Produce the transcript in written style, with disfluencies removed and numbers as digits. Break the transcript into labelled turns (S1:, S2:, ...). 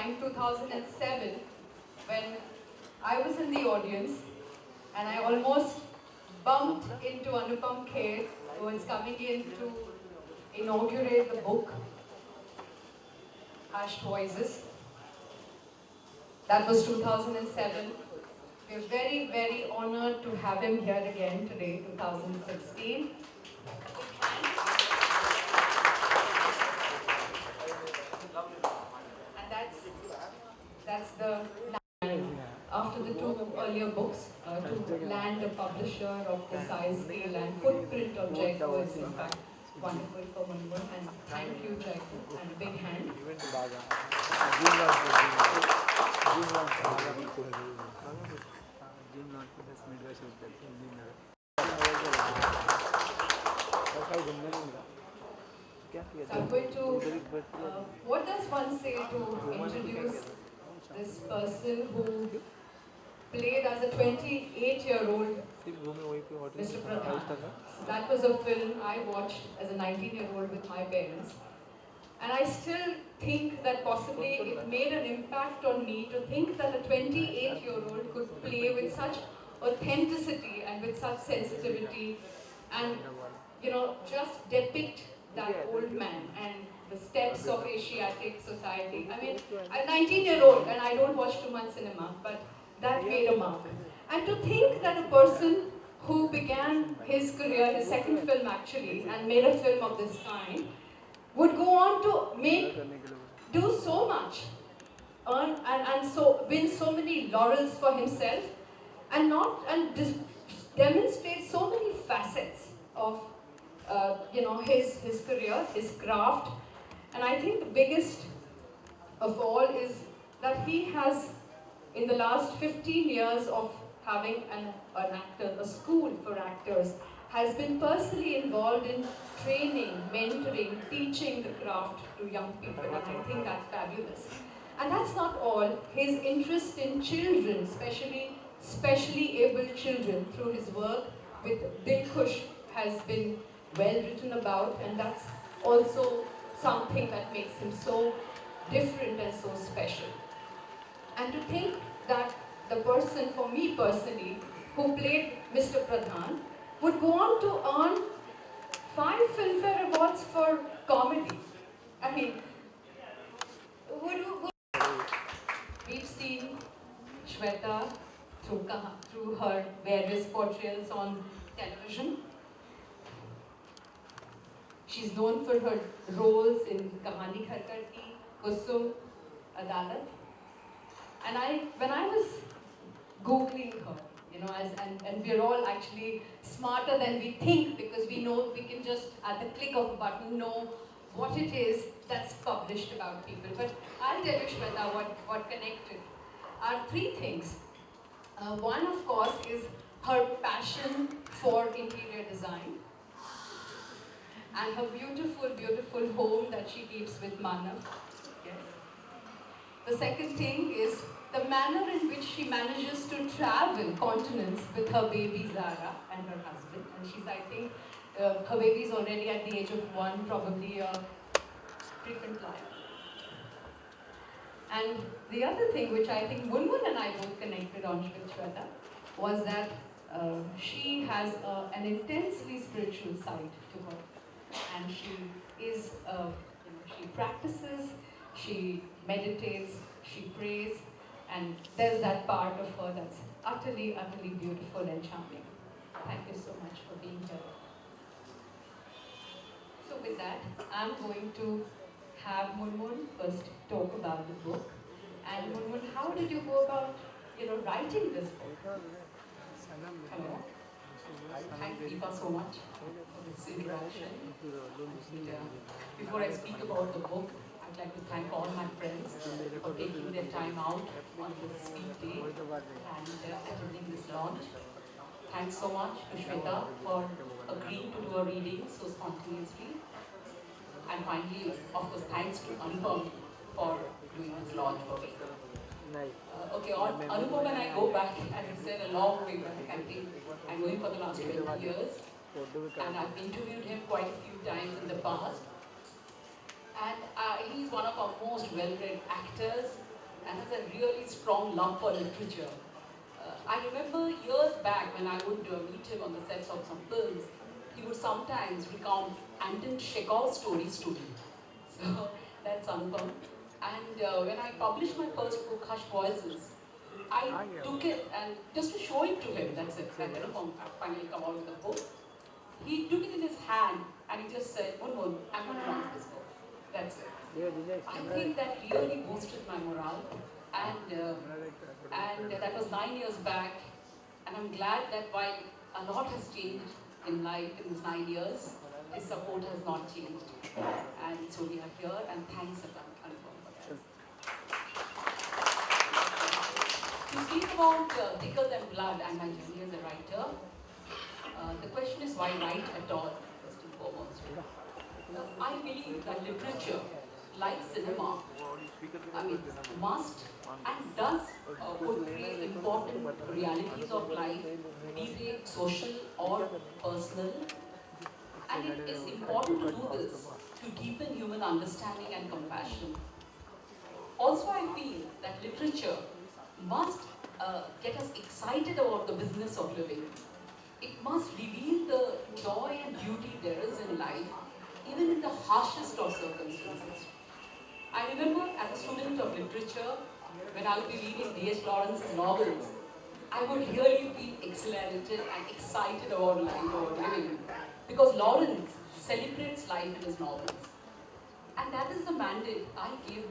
S1: time 2007 when I was in the audience and I almost bumped into Anupam Kher, who was coming in to inaugurate the book, Hushed Voices. That was 2007. We're very, very honored to have him here again today, 2016. And that's the after the two earlier books, to land a publisher of the size, scale and footprint of Jaipur was in fact wonderful for Munmun, and thank you Jaipur, and a big hand. So I'm going to, what does one say to introduce this person who played as a 28-year-old Mr. Pradhan. So that was a film I watched as a 19-year-old with my parents. And I still think that possibly it made an impact on me to think that a 28-year-old could play with such authenticity and with such sensitivity and, you know, just depict that old man and the steps of Asiatic society. I mean, I'm 19-year-old and I don't watch too much cinema, but that made a mark. And to think that a person who began his career, his second film actually, and made a film of this kind, would go on to do so much, earn and so win so many laurels for himself, and demonstrate so many facets of you know, his career, his craft. And I think the biggest of all is that he has, in the last 15 years of having an actor, a school for actors, has been personally involved in training, mentoring, teaching the craft to young people, and I think that's fabulous. And that's not all. His interest in children, especially specially abled children, through his work with Ghosh has been well written about, and that's also something that makes him so different and so special. And to think that the person, for me personally, who played Mr. Pradhan, would go on to earn 5 Filmfare Awards for comedy. I mean, we've seen Shweta through her various portrayals on television. She's known for her roles in Kahani Kher Karti, Kusum, Adalat. And when I was Googling her, you know, and we're all actually smarter than we think, because we know we can just, at the click of a button, know what it is that's published about people. But I'll tell you, Shweta, what connected are 3 things. One, of course, is her passion for interior design and her beautiful, beautiful home that she keeps with Manav. Yes. The second thing is the manner in which she manages to travel continents with her baby Zara and her husband. And she's, I think, her baby's already at the age of 1, probably a frequent flyer. And the other thing which I think Munmun and I both connected on with Shweta was that she has an intensely spiritual side to her. And she is, you know, she practices, she meditates, she prays, and there's that part of her that's utterly, utterly beautiful and charming. Thank you so much for being here. So with that, I'm going to have Munmun first talk about the book. And Munmun, how did you go about, you know, writing this book? Hello. Thank Deepa so much for this introduction. Before I speak about the book, I'd like to thank all my friends for taking their time out on this sweet day and attending this launch. Thanks so much to Shweta for agreeing to do a reading so spontaneously. And finally, of course, thanks to Anupam for doing this launch for me. Okay, Anupam and I go back, as you said, a long way back. I think I'm going for the last 20 years. And I've interviewed him quite a few times in the past. And he's one of our most well-read actors.
S2: and has a really strong love for literature. I remember years back when I would meet him on the sets of some films, he would sometimes recount Anton Chekhov's stories to me. So that's Anupam. And when I published my first book, Hush Voices, I took it and just to show it to him, that's it. And Anupam finally come out with a book. He took it in his hand and he just said, Munmun, I'm going to write this book. That's it. I think that really boosted my morale, and that was 9 years back, and I'm glad that while a lot has changed in life in these 9 years, his support has not changed. And so we are here, and thanks Anupam for that. To speak about Thicker Than Blood and my journey as a writer, the question is why write at all, first and foremost. I believe that literature, like cinema, must and does portray important realities of life, be they social or personal. And it is important to do this to deepen human understanding and compassion. Also, I feel that literature must get us excited about the business of living. It must reveal the joy and beauty there is in life, even in the harshest of circumstances. I remember as a student of literature, when I would be reading D.H. Lawrence's novels, I would really feel exhilarated and excited about life, about living, because Lawrence celebrates life in his novels. And that is the mandate I gave